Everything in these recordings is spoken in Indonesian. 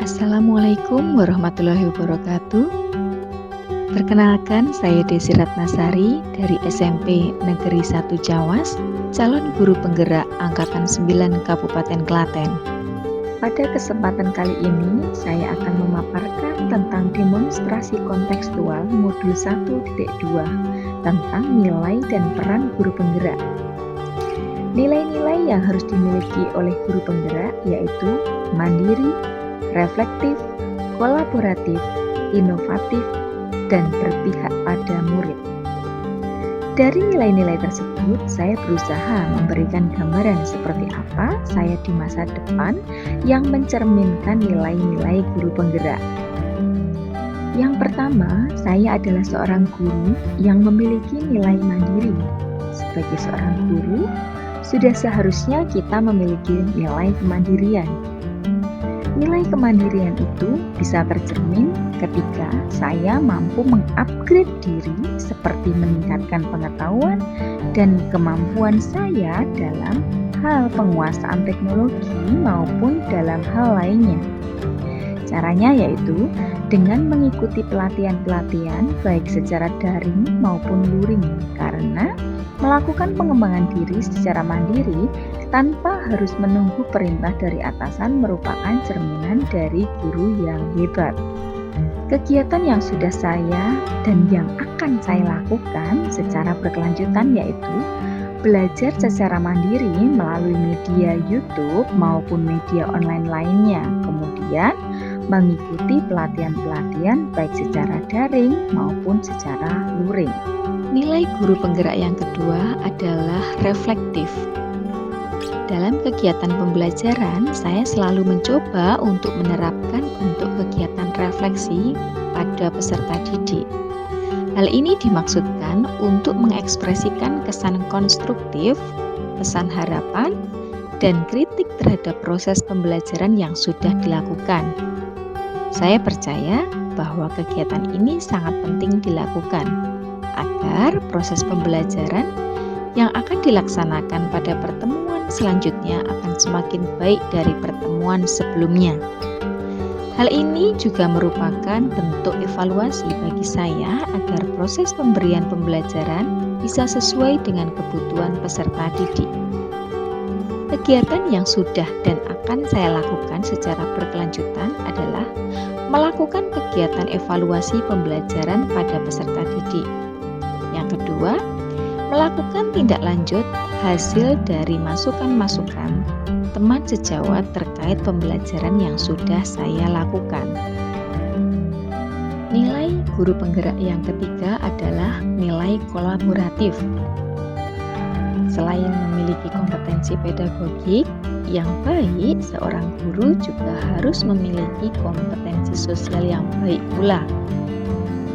Assalamualaikum warahmatullahi wabarakatuh. Perkenalkan, saya Desi Ratnasari dari SMP Negeri 1 Jawas, calon guru penggerak Angkatan 9 Kabupaten Klaten. Pada kesempatan kali ini, saya akan memaparkan tentang demonstrasi kontekstual modul 1.2 tentang nilai dan peran guru penggerak. Nilai-nilai yang harus dimiliki oleh guru penggerak yaitu mandiri, reflektif, kolaboratif, inovatif, dan berpihak pada murid. Dari nilai-nilai tersebut, saya berusaha memberikan gambaran seperti apa saya di masa depan yang mencerminkan nilai-nilai guru penggerak. Yang pertama, saya adalah seorang guru yang memiliki nilai mandiri. Sebagai seorang guru, sudah seharusnya kita memiliki nilai kemandirian. Nilai kemandirian itu bisa tercermin ketika saya mampu mengupgrade diri seperti meningkatkan pengetahuan dan kemampuan saya dalam hal penguasaan teknologi maupun dalam hal lainnya. Caranya yaitu dengan mengikuti pelatihan-pelatihan baik secara daring maupun luring, karena melakukan pengembangan diri secara mandiri tanpa harus menunggu perintah dari atasan merupakan cerminan dari guru yang hebat. Kegiatan yang sudah saya dan yang akan saya lakukan secara berkelanjutan yaitu belajar secara mandiri melalui media YouTube maupun media online lainnya, kemudian mengikuti pelatihan-pelatihan baik secara daring maupun secara luring. Nilai guru penggerak yang kedua adalah reflektif. Dalam kegiatan pembelajaran, saya selalu mencoba untuk menerapkan bentuk kegiatan refleksi pada peserta didik. Hal ini dimaksudkan untuk mengekspresikan kesan konstruktif, pesan harapan, dan kritik terhadap proses pembelajaran yang sudah dilakukan. Saya percaya bahwa kegiatan ini sangat penting dilakukan agar proses pembelajaran yang akan dilaksanakan pada pertemuan selanjutnya akan semakin baik dari pertemuan sebelumnya. Hal ini juga merupakan bentuk evaluasi bagi saya agar proses pemberian pembelajaran bisa sesuai dengan kebutuhan peserta didik. Kegiatan yang sudah dan akan saya lakukan secara berkelanjutan adalah melakukan kegiatan evaluasi pembelajaran pada peserta didik. Yang kedua, melakukan tindak lanjut hasil dari masukan-masukan teman sejawat terkait pembelajaran yang sudah saya lakukan. Nilai guru penggerak yang ketiga adalah nilai kolaboratif. Selain memiliki kompetensi pedagogik yang baik, seorang guru juga harus memiliki kompetensi sosial yang baik pula.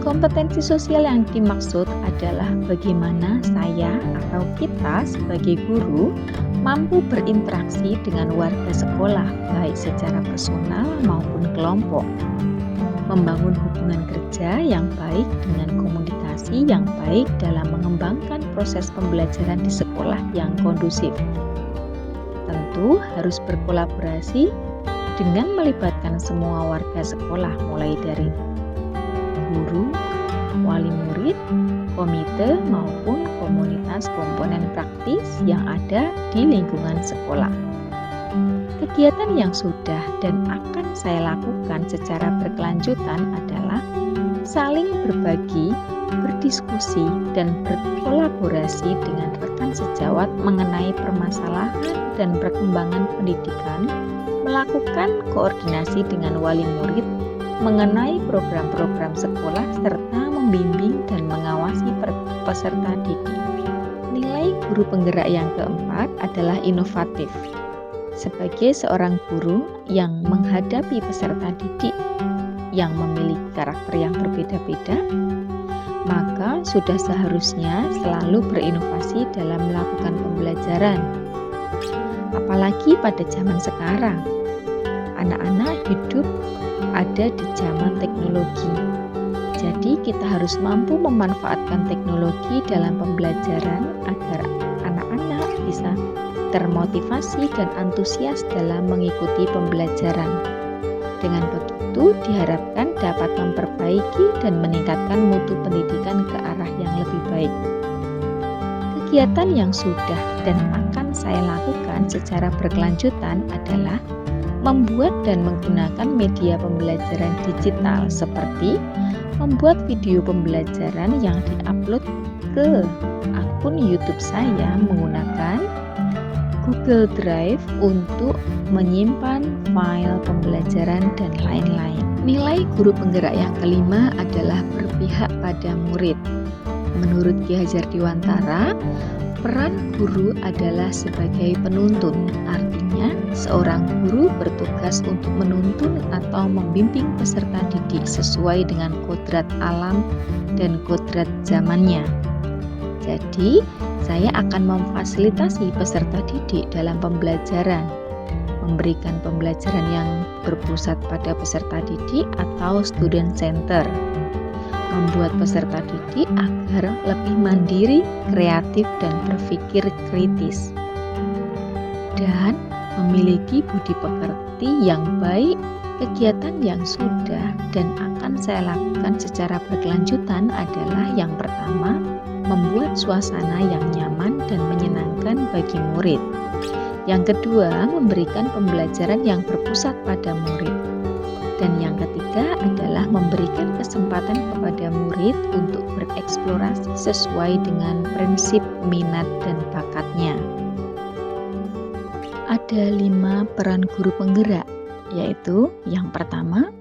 Kompetensi sosial yang dimaksud adalah bagaimana saya atau kita sebagai guru mampu berinteraksi dengan warga sekolah baik secara personal maupun kelompok, membangun hubungan kerja yang baik dengan komunikasi yang baik dalam mengembangkan proses pembelajaran di sekolah yang kondusif. Tentu harus berkolaborasi dengan melibatkan semua warga sekolah mulai dari guru, wali murid, komite maupun komunitas komponen praktis yang ada di lingkungan sekolah. Kegiatan yang sudah dan akan saya lakukan secara berkelanjutan adalah saling berbagi, berdiskusi, dan berkolaborasi dengan rekan sejawat mengenai permasalahan dan perkembangan pendidikan, melakukan koordinasi dengan wali murid mengenai program-program sekolah, serta membimbing dan mengawasi peserta didik. Nilai guru penggerak yang keempat adalah inovatif. Sebagai seorang guru yang menghadapi peserta didik yang memiliki karakter yang berbeda-beda, maka sudah seharusnya selalu berinovasi dalam melakukan pembelajaran. Apalagi pada zaman sekarang, anak-anak hidup ada di zaman teknologi. Jadi kita harus mampu memanfaatkan teknologi dalam pembelajaran agar anak-anak bisa termotivasi dan antusias dalam mengikuti pembelajaran. Dengan begitu diharapkan dapat memperbaiki dan meningkatkan mutu pendidikan ke arah yang lebih baik. Kegiatan yang sudah dan akan saya lakukan secara berkelanjutan adalah membuat dan menggunakan media pembelajaran digital seperti membuat video pembelajaran yang diupload ke akun YouTube saya menggunakan Google Drive untuk menyimpan file pembelajaran dan lain-lain. Nilai guru penggerak yang kelima adalah berpihak pada murid. Menurut Ki Hajar Dewantara, peran guru adalah sebagai penuntun. Artinya, seorang guru bertugas untuk menuntun atau membimbing peserta didik sesuai dengan kodrat alam dan kodrat zamannya. Jadi, saya akan memfasilitasi peserta didik dalam pembelajaran, memberikan pembelajaran yang berpusat pada peserta didik atau student center, membuat peserta didik agar lebih mandiri, kreatif, dan berpikir kritis, dan memiliki budi pekerti yang baik. Kegiatan yang sudah dan akan saya lakukan secara berkelanjutan adalah yang pertama, membuat suasana yang nyaman dan menyenangkan bagi murid. Yang kedua, memberikan pembelajaran yang berpusat pada murid. Dan yang ketiga adalah memberikan kesempatan kepada murid untuk bereksplorasi sesuai dengan prinsip minat dan bakatnya. Ada 5 peran guru penggerak, yaitu yang pertama,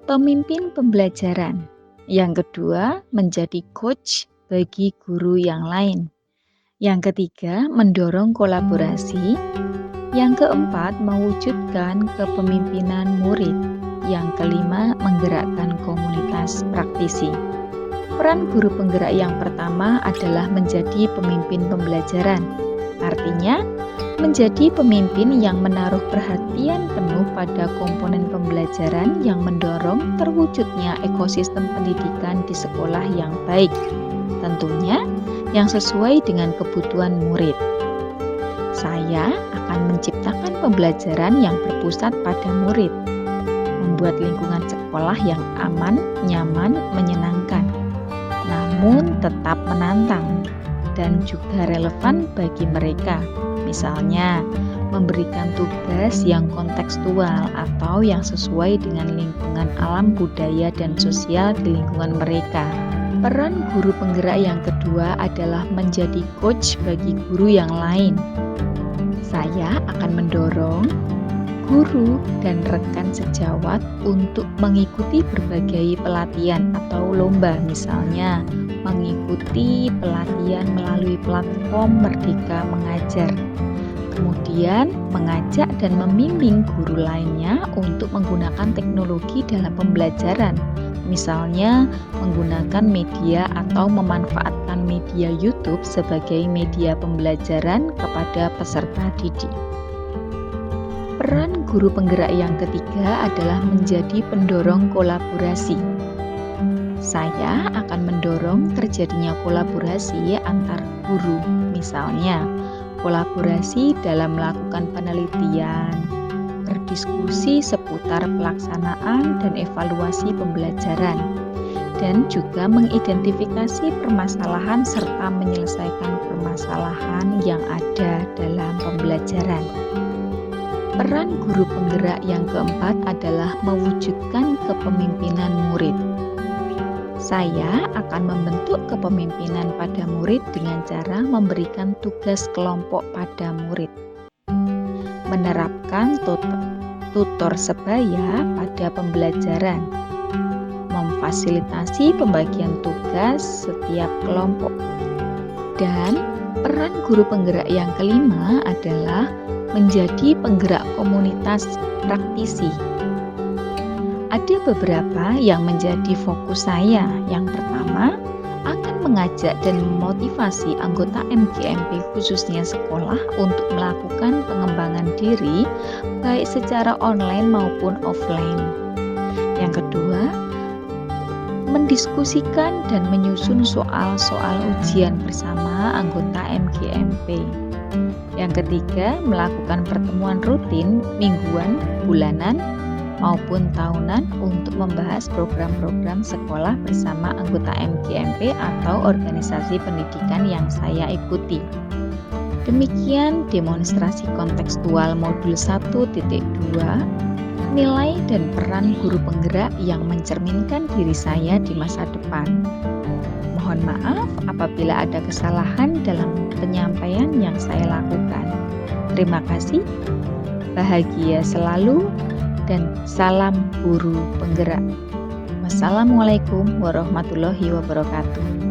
pemimpin pembelajaran. Yang kedua, menjadi coach bagi guru yang lain. Yang ketiga, mendorong kolaborasi. Yang keempat, mewujudkan kepemimpinan murid. Yang kelima, menggerakkan komunitas praktisi. Peran guru penggerak yang pertama adalah menjadi pemimpin pembelajaran. Artinya, menjadi pemimpin yang menaruh perhatian penuh pada komponen pembelajaran yang mendorong terwujudnya ekosistem pendidikan di sekolah yang baik. Tentunya yang sesuai dengan kebutuhan murid. Saya akan menciptakan pembelajaran yang berpusat pada murid, membuat lingkungan sekolah yang aman, nyaman, menyenangkan, namun tetap menantang dan juga relevan bagi mereka. Misalnya, memberikan tugas yang kontekstual atau yang sesuai dengan lingkungan alam, budaya, dan sosial di lingkungan mereka. Peran guru penggerak yang kedua adalah menjadi coach bagi guru yang lain. Saya akan mendorong guru dan rekan sejawat untuk mengikuti berbagai pelatihan atau lomba, misalnya mengikuti pelatihan melalui platform Merdeka Mengajar. Kemudian mengajak dan membimbing guru lainnya untuk menggunakan teknologi dalam pembelajaran, misalnya menggunakan media atau memanfaatkan media YouTube sebagai media pembelajaran kepada peserta didik. Peran guru penggerak yang ketiga adalah menjadi pendorong kolaborasi. Saya akan mendorong terjadinya kolaborasi antar guru, misalnya kolaborasi dalam melakukan penelitian, berdiskusi seputar pelaksanaan dan evaluasi pembelajaran, dan juga mengidentifikasi permasalahan serta menyelesaikan permasalahan yang ada dalam pembelajaran. Peran guru penggerak yang keempat adalah mewujudkan kepemimpinan murid. Saya akan membentuk kepemimpinan pada murid dengan cara memberikan tugas kelompok pada murid, menerapkan tutor sebaya pada pembelajaran, memfasilitasi pembagian tugas setiap kelompok, dan peran guru penggerak yang kelima adalah menjadi penggerak komunitas praktisi. Ada beberapa yang menjadi fokus saya. Yang pertama, akan mengajak dan memotivasi anggota MGMP khususnya sekolah untuk melakukan pengembangan diri baik secara online maupun offline. Yang kedua, mendiskusikan dan menyusun soal-soal ujian bersama anggota MGMP. Yang ketiga, melakukan pertemuan rutin, mingguan, bulanan, maupun tahunan untuk membahas program-program sekolah bersama anggota MGMP atau organisasi pendidikan yang saya ikuti. Demikian demonstrasi kontekstual modul 1.2, nilai dan peran guru penggerak yang mencerminkan diri saya di masa depan. Mohon maaf apabila ada kesalahan dalam penyampaian yang saya lakukan. Terima kasih, bahagia selalu, dan salam guru penggerak. Wassalamualaikum warahmatullahi wabarakatuh.